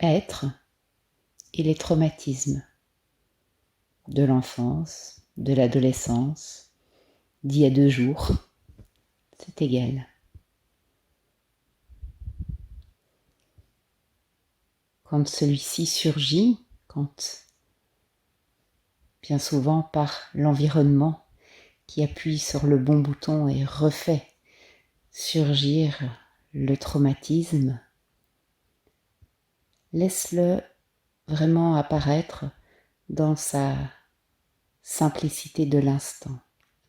être et les traumatismes de l'enfance, de l'adolescence, d'il y a 2 jours. C'est égal. Quand celui-ci surgit, quand bien souvent par l'environnement qui appuie sur le bon bouton et refait surgir le traumatisme, laisse-le vraiment apparaître dans sa simplicité de l'instant.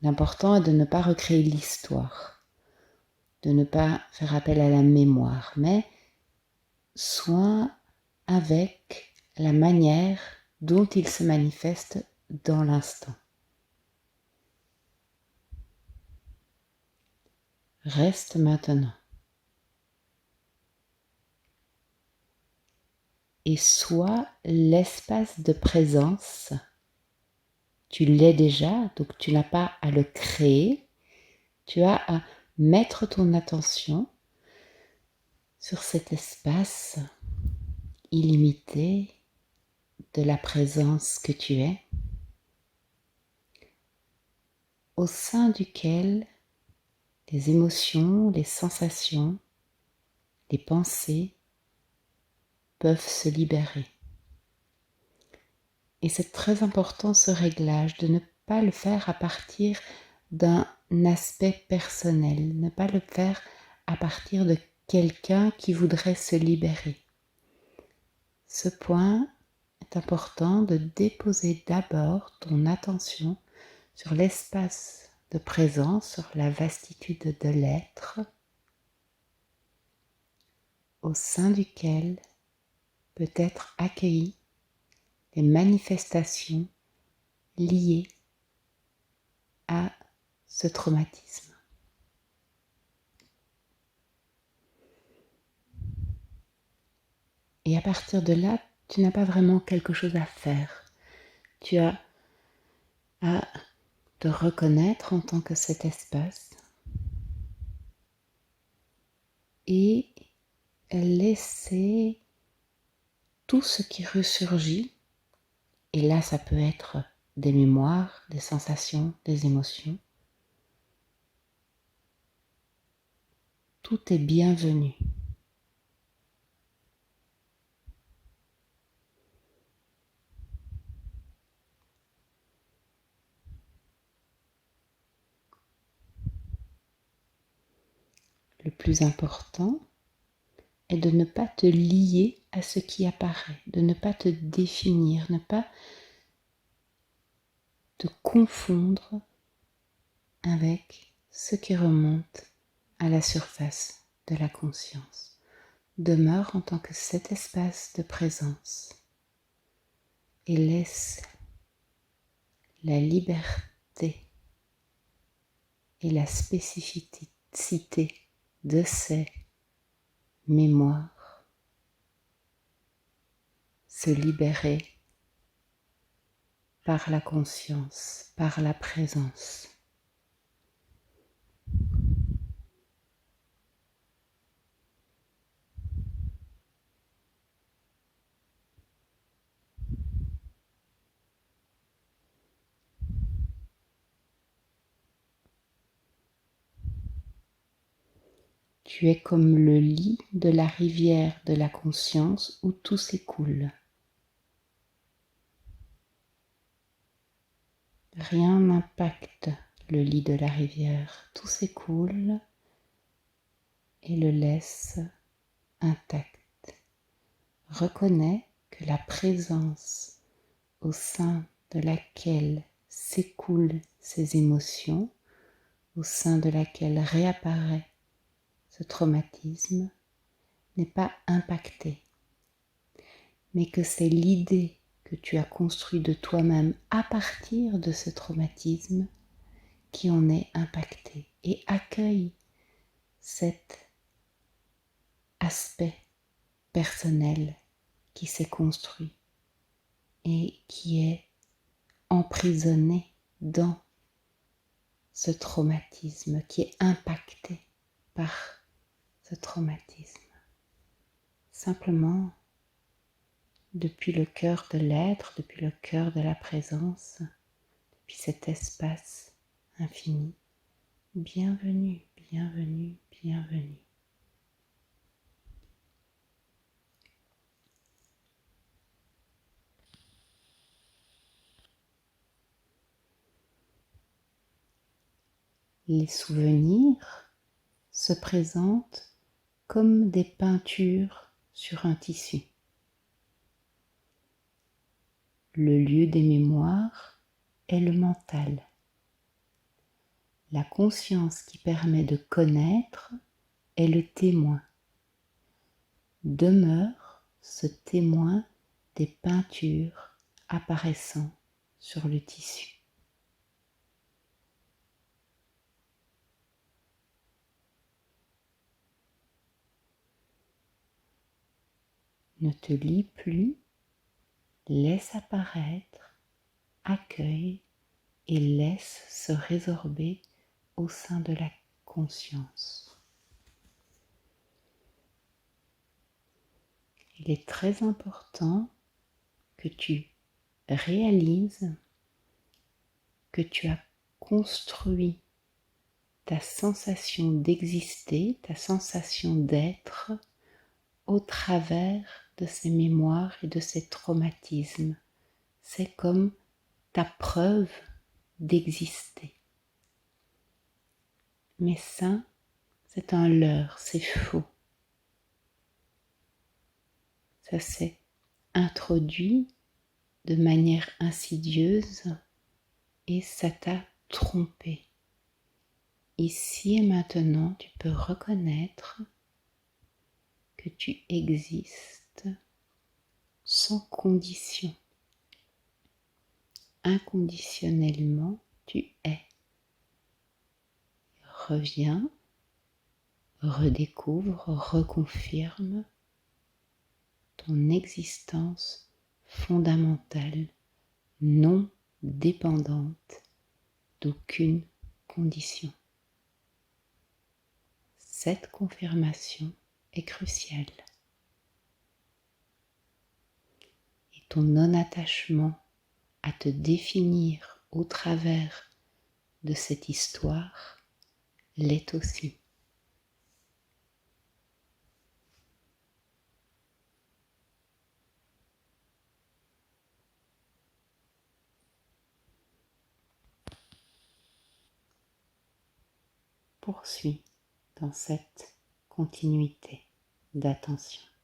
L'important est de ne pas recréer l'histoire, de ne pas faire appel à la mémoire, mais soin avec la manière dont il se manifeste dans l'instant. Reste maintenant. Et sois l'espace de présence. Tu l'es déjà, donc tu n'as pas à le créer. Tu as à mettre ton attention sur cet espace illimité de la présence que tu es, au sein duquel les émotions, les sensations, les pensées peuvent se libérer. Et c'est très important ce réglage, de ne pas le faire à partir d'un aspect personnel, ne pas le faire à partir de quelqu'un qui voudrait se libérer. Ce point est important de déposer d'abord ton attention sur l'espace de présence, sur la vastitude de l'être, au sein duquel peut être accueilli les manifestations liées à ce traumatisme. Et à partir de là, tu n'as pas vraiment quelque chose à faire. Tu as à te reconnaître en tant que cet espace et laisser tout ce qui ressurgit, et là ça peut être des mémoires, des sensations, des émotions, tout est bienvenu. Le plus important est de ne pas te lier à ce qui apparaît, de ne pas te définir, ne pas te confondre avec ce qui remonte à la surface de la conscience. Demeure en tant que cet espace de présence et laisse la liberté et la spécificité de ces mémoires se libérer par la conscience, par la présence. Tu es comme le lit de la rivière de la conscience où tout s'écoule. Rien n'impacte le lit de la rivière, tout s'écoule et le laisse intact. Reconnais que la présence au sein de laquelle s'écoulent ces émotions, au sein de laquelle réapparaît ce traumatisme, n'est pas impactée, mais que c'est l'idée que tu as construite de toi-même à partir de ce traumatisme qui en est impactée et accueille cet aspect personnel qui s'est construit et qui est emprisonné dans ce traumatisme, qui est impacté par ce traumatisme. Simplement depuis le cœur de l'être, depuis le cœur de la présence, depuis cet espace infini. Bienvenue, bienvenue, bienvenue. Les souvenirs se présentent comme des peintures sur un tissu. Le lieu des mémoires est le mental. La conscience qui permet de connaître est le témoin. Demeure ce témoin des peintures apparaissant sur le tissu. Ne te lie plus, laisse apparaître, accueille et laisse se résorber au sein de la conscience. Il est très important que tu réalises que tu as construit ta sensation d'exister, ta sensation d'être au travers de ces mémoires et de ces traumatismes. C'est comme ta preuve d'exister. Mais ça, c'est un leurre, c'est faux. Ça s'est introduit de manière insidieuse et ça t'a trompé. Ici et maintenant, tu peux reconnaître que tu existes sans condition. Inconditionnellement, tu es. Reviens, redécouvre, reconfirme ton existence fondamentale, non dépendante d'aucune condition. Cette confirmation est cruciale. Et ton non-attachement à te définir au travers de cette histoire l'est aussi. Poursuis dans cette continuité d'attention.